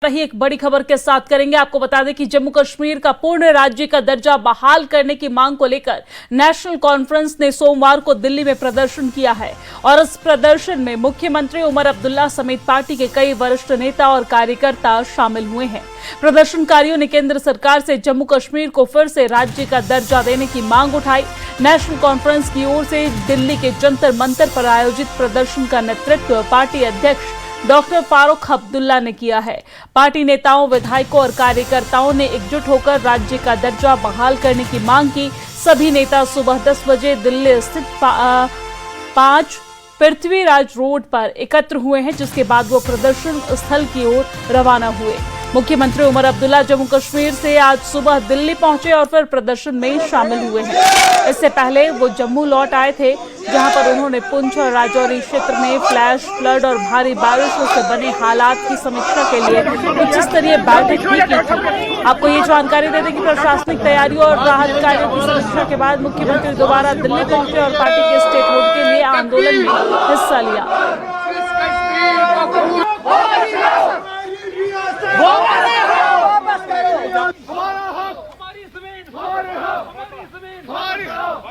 रही एक बड़ी खबर के साथ करेंगे। आपको बता दें कि जम्मू कश्मीर का पूर्ण राज्य का दर्जा बहाल करने की मांग को लेकर नेशनल कॉन्फ्रेंस ने सोमवार को दिल्ली में प्रदर्शन किया है और इस प्रदर्शन में मुख्यमंत्री उमर अब्दुल्ला समेत पार्टी के कई वरिष्ठ नेता और कार्यकर्ता शामिल हुए हैं। प्रदर्शनकारियों ने केंद्र सरकार से जम्मू कश्मीर को फिर से राज्य का दर्जा देने की मांग उठाई। नेशनल कॉन्फ्रेंस की ओर से दिल्ली के जंतर मंतर पर आयोजित प्रदर्शन का नेतृत्व पार्टी अध्यक्ष डॉक्टर फारूक अब्दुल्ला ने किया है। पार्टी नेताओं, विधायकों और कार्यकर्ताओं ने एकजुट होकर राज्य का दर्जा बहाल करने की मांग की। सभी नेता सुबह 10 बजे दिल्ली स्थित 5 पृथ्वीराज रोड पर एकत्र हुए हैं, जिसके बाद वो प्रदर्शन स्थल की ओर रवाना हुए। मुख्यमंत्री उमर अब्दुल्ला जम्मू कश्मीर से आज सुबह दिल्ली पहुंचे और फिर प्रदर्शन में शामिल हुए हैं। इससे पहले वो जम्मू लौट आए थे, जहां पर उन्होंने पुंछ और राजौरी क्षेत्र में फ्लैश फ्लड और भारी बारिशों से बने हालात की समीक्षा के लिए उच्च स्तरीय बैठक भी की थी। आपको ये जानकारी दे दें कि प्रशासनिक तैयारियों और राहत कार्यों की समीक्षा के बाद मुख्यमंत्री दोबारा दिल्ली पहुंचे और पार्टी के स्टेट रोड के लिए आंदोलन में हिस्सा लिया।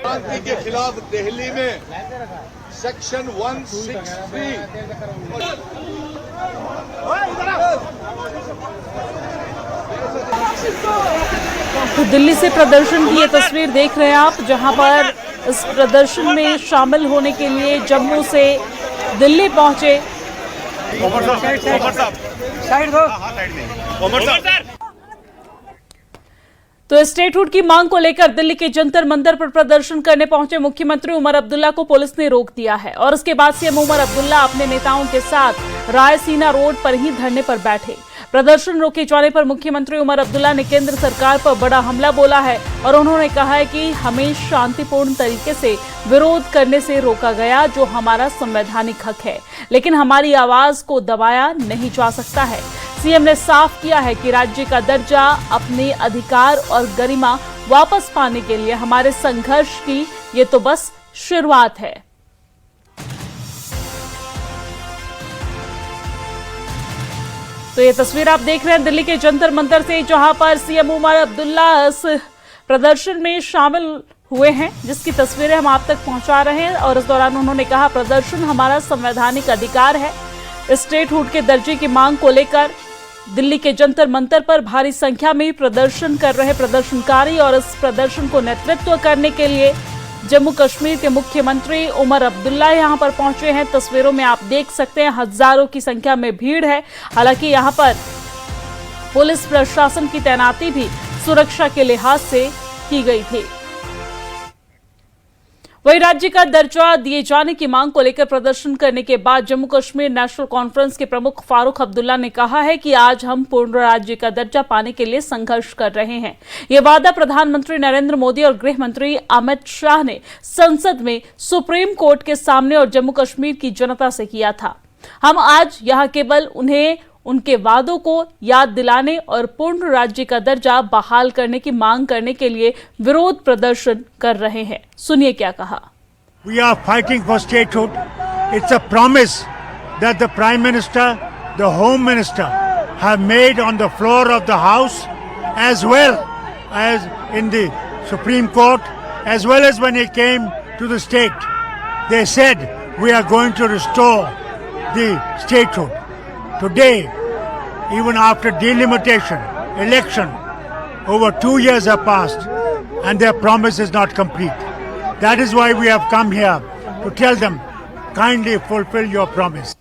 क्रांति के खिलाफ दिल्ली में सेक्शन 163 तो दिल्ली से प्रदर्शन की ये तस्वीर देख रहे हैं आप, जहां पर इस प्रदर्शन में शामिल होने के लिए जम्मू से दिल्ली पहुंचे। तो स्टेटहुड की मांग को लेकर दिल्ली के जंतर मंतर पर प्रदर्शन करने पहुंचे मुख्यमंत्री उमर अब्दुल्ला को पुलिस ने रोक दिया है और उसके बाद सीएम उमर अब्दुल्ला अपने नेताओं के साथ रायसीना रोड पर ही धरने पर बैठे। प्रदर्शन रोके जाने पर मुख्यमंत्री उमर अब्दुल्ला ने केंद्र सरकार पर बड़ा हमला बोला है और उन्होंने कहा है कि हमें शांतिपूर्ण तरीके से विरोध करने से रोका गया, जो हमारा संवैधानिक हक है, लेकिन हमारी आवाज को दबाया नहीं जा सकता है। सीएम ने साफ किया है कि राज्य का दर्जा, अपने अधिकार और गरिमा वापस पाने के लिए हमारे संघर्ष की ये तो बस शुरुआत है। तो ये तस्वीर आप देख रहे हैं दिल्ली के जंतर मंतर से, जहां पर सीएम उमर अब्दुल्ला इस प्रदर्शन में शामिल हुए हैं, जिसकी तस्वीरें हम आप तक पहुंचा रहे हैं। और इस दौरान उन्होंने कहा, प्रदर्शन हमारा संवैधानिक अधिकार है। स्टेटहुड के दर्जे की मांग को लेकर दिल्ली के जंतर मंतर पर भारी संख्या में प्रदर्शन कर रहे प्रदर्शनकारी और इस प्रदर्शन को नेतृत्व करने के लिए जम्मू कश्मीर के मुख्यमंत्री उमर अब्दुल्ला यहां पर पहुंचे हैं। तस्वीरों में आप देख सकते हैं हजारों की संख्या में भीड़ है। हालांकि यहां पर पुलिस प्रशासन की तैनाती भी सुरक्षा के लिहाज से की गई थी। वहीं राज्य का दर्जा दिए जाने की मांग को लेकर प्रदर्शन करने के बाद जम्मू कश्मीर नेशनल कॉन्फ्रेंस के प्रमुख फारूक अब्दुल्ला ने कहा है कि आज हम पूर्ण राज्य का दर्जा पाने के लिए संघर्ष कर रहे हैं। ये वादा प्रधानमंत्री नरेंद्र मोदी और गृह मंत्री अमित शाह ने संसद में सुप्रीम कोर्ट के सामने और जम्मू कश्मीर की जनता से किया था। हम आज यहाँ केवल उन्हें उनके वादों को याद दिलाने और पूर्ण राज्य का दर्जा बहाल करने की मांग करने के लिए विरोध प्रदर्शन कर रहे हैं। सुनिए क्या कहा। We are fighting for statehood. It's a promise that the Prime Minister, the Home Minister have made on the floor of the House, as well as in the Supreme Court, as well as when it came to the state. They said we are going to restore the statehood. Today, even after delimitation, election, over 2 years have passed and their promise is not complete. That is why we have come here to tell them, kindly fulfill your promise.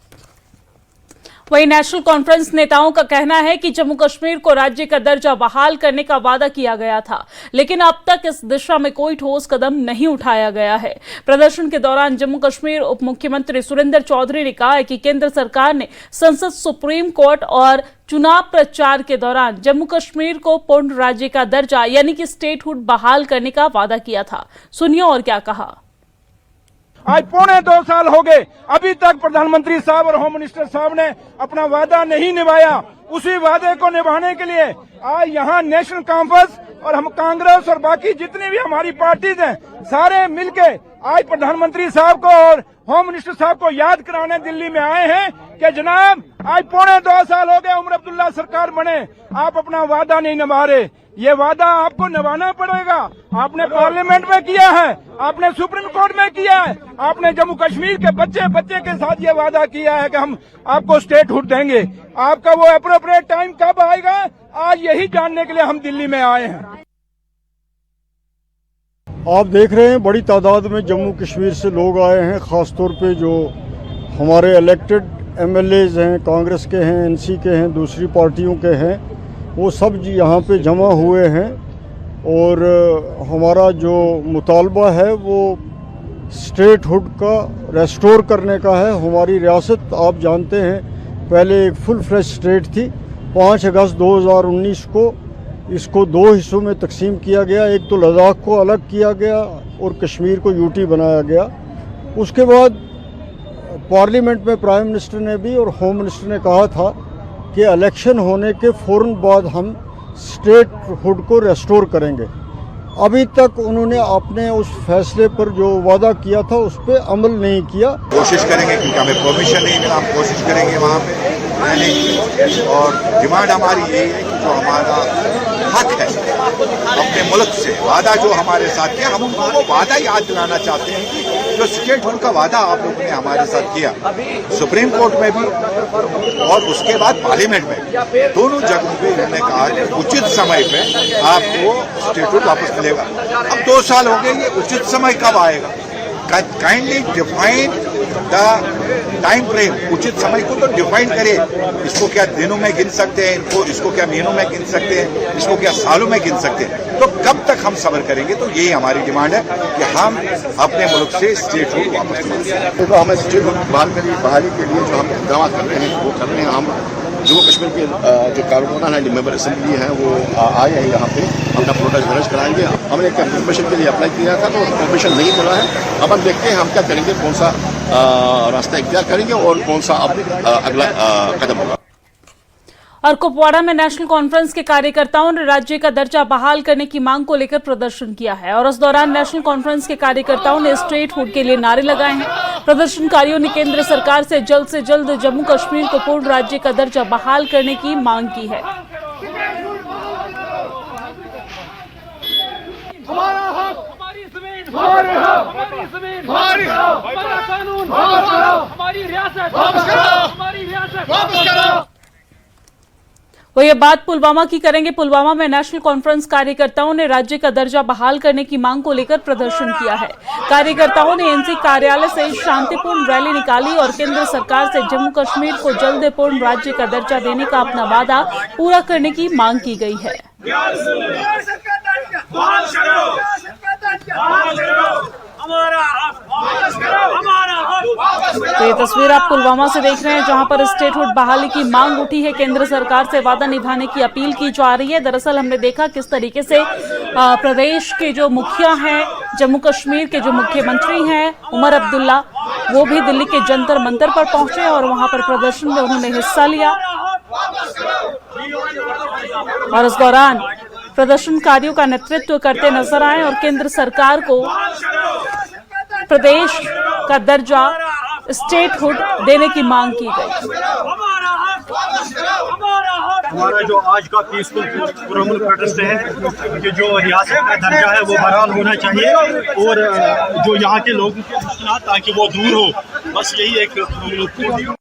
वहीं national conference नेताओं का कहना है कि जम्मू कश्मीर को राज्य का दर्जा बहाल करने का वादा किया गया था, लेकिन अब तक इस दिशा में कोई ठोस कदम नहीं उठाया गया है। प्रदर्शन के दौरान जम्मू कश्मीर उप मुख्यमंत्री सुरेंद्र चौधरी ने कहा है कि केंद्र सरकार ने संसद, सुप्रीम कोर्ट और चुनाव प्रचार के दौरान जम्मू कश्मीर को पूर्ण राज्य का दर्जा यानी कि स्टेटहुड बहाल करने का वादा किया था। सुनिए और क्या कहा। आज 2.25 साल हो गए, अभी तक प्रधानमंत्री साहब और होम मिनिस्टर साहब ने अपना वादा नहीं निभाया। उसी वादे को निभाने के लिए आज यहाँ नेशनल कॉन्फ्रेंस और हम कांग्रेस और बाकी जितनी भी हमारी पार्टीज हैं, सारे मिलके आज प्रधानमंत्री साहब को और होम मिनिस्टर साहब को याद कराने दिल्ली में आए हैं कि जनाब आज 2.25 साल हो गए उमर अब्दुल्ला सरकार बने, आप अपना वादा नहीं निभा रहे। ये वादा आपको निभाना पड़ेगा। आपने पार्लियामेंट में किया है, आपने सुप्रीम कोर्ट में किया है, आपने जम्मू कश्मीर के बच्चे के साथ ये वादा किया है कि हम आपको स्टेटहुड देंगे। आपका वो एप्रोप्रिएट टाइम कब आएगा, आज यही जानने के लिए हम दिल्ली में आए हैं। आप देख रहे हैं बड़ी तादाद में जम्मू कश्मीर से लोग आए हैं, ख़ास तौर पे जो हमारे इलेक्टेड एमएलएज हैं, कांग्रेस के हैं, एनसी के हैं, दूसरी पार्टियों के हैं, वो सब यहाँ पे जमा हुए हैं। और हमारा जो मुतालबा है वो स्टेटहुड का रेस्टोर करने का है। हमारी रियासत आप जानते हैं पहले एक फुल फ्लेज स्टेट थी। 5 अगस्त 2019 को इसको 2 हिस्सों में तकसीम किया गया। एक तो लद्दाख को अलग किया गया और कश्मीर को यूटी बनाया गया। उसके बाद पार्लियामेंट में प्राइम मिनिस्टर ने भी और होम मिनिस्टर ने कहा था कि इलेक्शन होने के फ़ौरन बाद हम स्टेटहुड को रेस्टोर करेंगे। अभी तक उन्होंने अपने उस फैसले पर जो वादा किया था उस पर अमल नहीं किया। कोशिश करेंगे क्योंकि हमें परमिशन नहीं मिला, हम कोशिश करेंगे वहाँ पे रहने की। और डिमांड हमारी यही है कि जो हमारा हक है अपने मुल्क से, वादा जो हमारे साथ किया, हम उनको वो वादा याद दिलाना चाहते हैं कि जो स्टेटहुड का वादा आप लोगों ने हमारे साथ किया सुप्रीम कोर्ट में भी और उसके बाद पार्लियामेंट में, दोनों जगहों पे इन्होंने कहा कि उचित समय पे आपको स्टेटहुड वापस मिलेगा। अब 2 साल हो गए, ये उचित समय कब आएगा? Kindly define the time frame. उचित समय को तो डिफाइन करे। इसको क्या दिनों में गिन सकते हैं, इसको क्या महीनों में गिन सकते हैं, इसको क्या सालों में गिन सकते हैं? तो कब तक हम सब्र करेंगे? तो यही हमारी डिमांड है कि हम अपने मुल्क से स्टेटहुड वापस मिलें। तो हमें स्टेटहुड बहाली के लिए जो हम इक़दाम कर रहे हैं वो कर रहे हैं। हम जम्मू कश्मीर के जो कारकुनान है, मेंबर असम्बली हैं, वो आए हैं यहाँ पे अपना प्रोटेस्ट दर्ज कराएंगे। हमने कंफर्मेशन के लिए अप्लाई किया था तो कंफर्मेशन नहीं मिला है। अब हम देखते हैं हम क्या करेंगे, कौन सा रास्ता इख्तियार करेंगे और कौन सा अब अगला कदम होगा। और कुपवाड़ा में नेशनल कॉन्फ्रेंस के कार्यकर्ताओं ने राज्य का दर्जा बहाल करने की मांग को लेकर प्रदर्शन किया है। और उस दौरान नेशनल कॉन्फ्रेंस के कार्यकर्ताओं ने स्टेटहुड के लिए नारे लगाए हैं। प्रदर्शनकारियों ने केंद्र सरकार से जल्द जम्मू कश्मीर को पूर्ण राज्य का दर्जा बहाल करने की मांग की है। हमारा हक, हमारी ज़मीन, हमारे हक, हमारी ज़मीन, हमारे हक, हमारा कानून, हमारी रियासत, हमारी रियासत वापस करो। वो ये बात पुलवामा की करेंगे। पुलवामा में नेशनल कॉन्फ्रेंस कार्यकर्ताओं ने राज्य का दर्जा बहाल करने की मांग को लेकर प्रदर्शन किया है। कार्यकर्ताओं ने एनसी कार्यालय से शांतिपूर्ण रैली निकाली और केंद्र सरकार से जम्मू कश्मीर को जल्द पूर्ण राज्य का दर्जा देने का अपना वादा पूरा करने की मांग की गई है। तो ये तस्वीर आप पुलवामा से देख रहे हैं जहां पर स्टेटहुड बहाली की मांग उठी है। केंद्र सरकार से वादा निभाने की अपील की जा रही है। दरअसल हमने देखा किस तरीके से प्रदेश के जो मुखिया हैं, जम्मू कश्मीर के जो मुख्यमंत्री हैं उमर अब्दुल्ला, वो भी दिल्ली के जंतर मंतर पर पहुंचे और वहां पर प्रदर्शन में उन्होंने हिस्सा लिया। और इस दौरान प्रदर्शनकारियों का नेतृत्व करते नजर आए और केंद्र सरकार को प्रदेश का दर्जा स्टेटहुड देने की मांग की गई। हमारा जो आज का पीसफुल पुरअमन प्रोटेस्ट है कि जो रियासत का दर्जा है वो बहाल होना चाहिए और जो यहाँ के लोगों के मुश्किलात ताकि वो दूर हो, बस यही एक